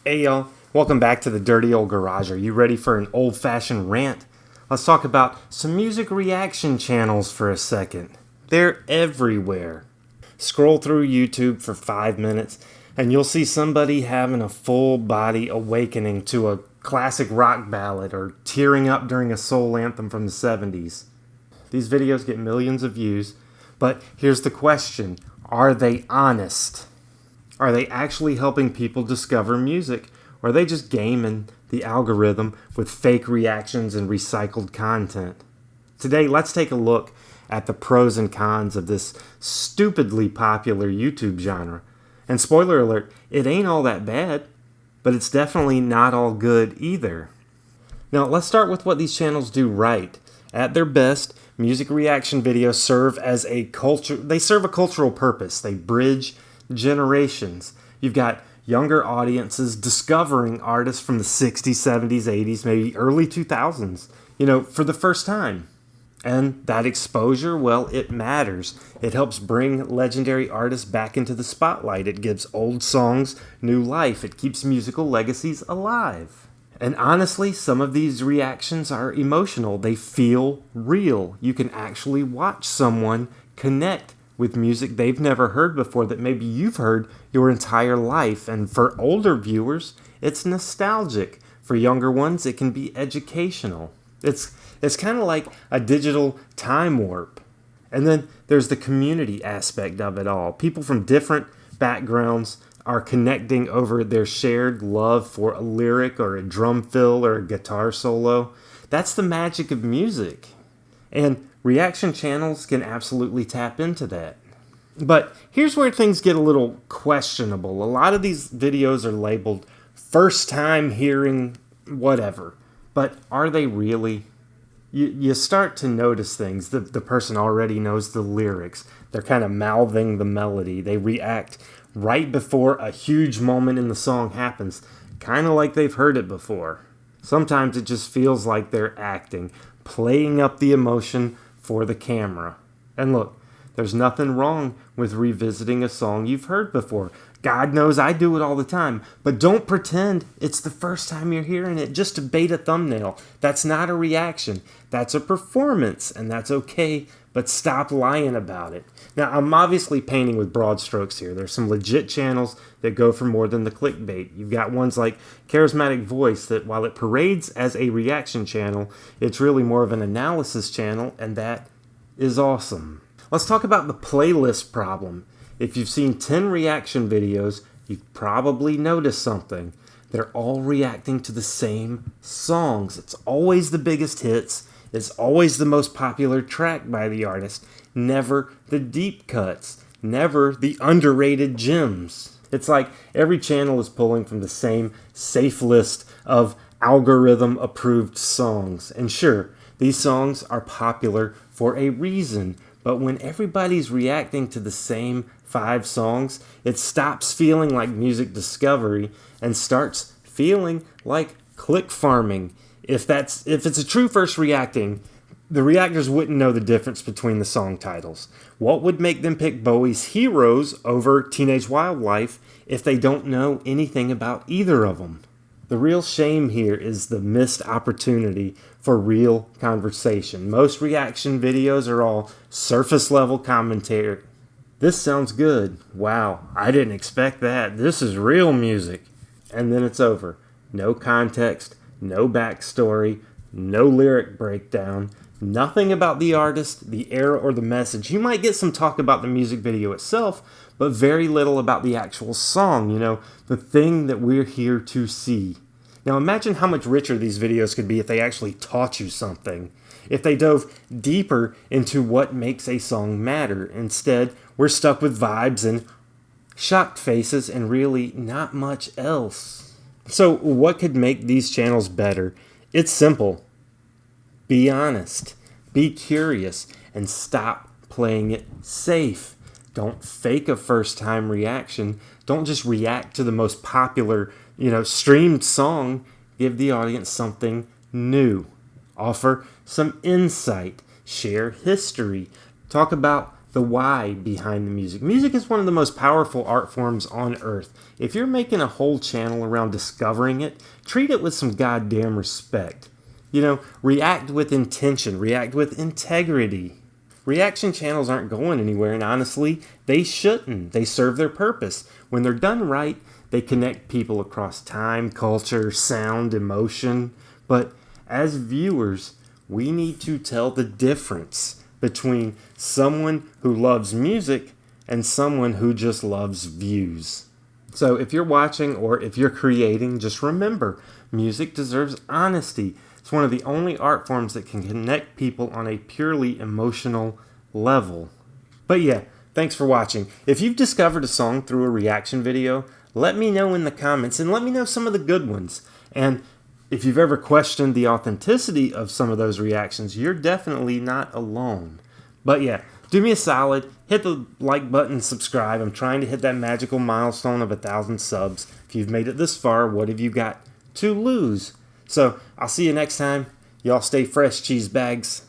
Hey y'all, welcome back to the Dirty Old Garage. Are you ready for an old-fashioned rant? Let's talk about some music reaction channels for a second. They're everywhere. Scroll through YouTube for 5 minutes and you'll see somebody having a full-body awakening to a classic rock ballad or tearing up during a soul anthem from the 70s. These videos get millions of views, but here's the question. Are they honest? Are they actually helping people discover music? Or are they just gaming the algorithm with fake reactions and recycled content? Today, let's take a look at the pros and cons of this stupidly popular YouTube genre. And spoiler alert, it ain't all that bad, but it's definitely not all good either. Now, let's start with what these channels do right. At their best, music reaction videos serve as a cultural purpose. They bridge generations. You've got younger audiences discovering artists from the 60s, 70s, 80s, maybe early 2000s, for the first time. And that exposure, well, it matters. It helps bring legendary artists back into the spotlight. It gives old songs new life. It keeps musical legacies alive. And honestly, some of these reactions are emotional. They feel real. You can actually watch someone connect with music they've never heard before that maybe you've heard your entire life. And for older viewers, it's nostalgic. For younger ones, it can be educational. It's kind of like a digital time warp. And then there's the community aspect of it all. People from different backgrounds are connecting over their shared love for a lyric or a drum fill or a guitar solo. That's the magic of music. And reaction channels can absolutely tap into that. But here's where things get a little questionable. A lot of these videos are labeled first time hearing whatever. But are they really? You start to notice things. The person already knows the lyrics. They're kind of mouthing the melody. They react right before a huge moment in the song happens, kind of like they've heard it before. Sometimes it just feels like they're acting, playing up the emotion for the camera. And look, there's nothing wrong with revisiting a song you've heard before. God knows I do it all the time. But don't pretend it's the first time you're hearing it just to bait a thumbnail. That's not a reaction. That's a performance, and that's okay, but stop lying about it. Now, I'm obviously painting with broad strokes here. There's some legit channels that go for more than the clickbait. You've got ones like Charismatic Voice that, while it parades as a reaction channel, it's really more of an analysis channel, and that is awesome. Let's talk about the playlist problem. If you've seen 10 reaction videos, you've probably noticed something. They're all reacting to the same songs. It's always the biggest hits. It's always the most popular track by the artist. Never the deep cuts. Never the underrated gems. It's like every channel is pulling from the same safe list of algorithm-approved songs. And sure, these songs are popular for a reason. But when everybody's reacting to the same 5 songs, it stops feeling like music discovery and starts feeling like click farming. If it's a true first reacting, the reactors wouldn't know the difference between the song titles. What would make them pick Bowie's Heroes over Teenage Wildlife if they don't know anything about either of them? The real shame here is the missed opportunity for real conversation. Most reaction videos are all surface level commentary. This sounds good. Wow, I didn't expect that. This is real music. And then it's over. No context, no backstory, no lyric breakdown, nothing about the artist, the era, or the message. You might get some talk about the music video itself, but very little about the actual song, the thing that we're here to see. Now imagine how much richer these videos could be if they actually taught you something. If they dove deeper into what makes a song matter. Instead, we're stuck with vibes and shocked faces and really not much else. So what could make these channels better? It's simple. Be honest. Be curious. And stop playing it safe. Don't fake a first-time reaction. Don't just react to the most popular, streamed song. Give the audience something new. Offer some insight. Share history. Talk about the why behind the music. Music is one of the most powerful art forms on earth. If you're making a whole channel around discovering it, treat it with some goddamn respect. React with intention, react with integrity. Reaction channels aren't going anywhere, and honestly, they shouldn't. They serve their purpose. When they're done right, they connect people across time, culture, sound, emotion. But as viewers, we need to tell the difference between someone who loves music and someone who just loves views. So if you're watching or if you're creating, just remember, music deserves honesty. It's one of the only art forms that can connect people on a purely emotional level. But yeah, thanks for watching. If you've discovered a song through a reaction video, let me know in the comments and let me know some of the good ones. And if you've ever questioned the authenticity of some of those reactions, you're definitely not alone. But yeah, do me a solid, hit the like button, subscribe. I'm trying to hit that magical milestone of 1,000 subs. If you've made it this far, what have you got to lose? So I'll see you next time. Y'all stay fresh, cheese bags.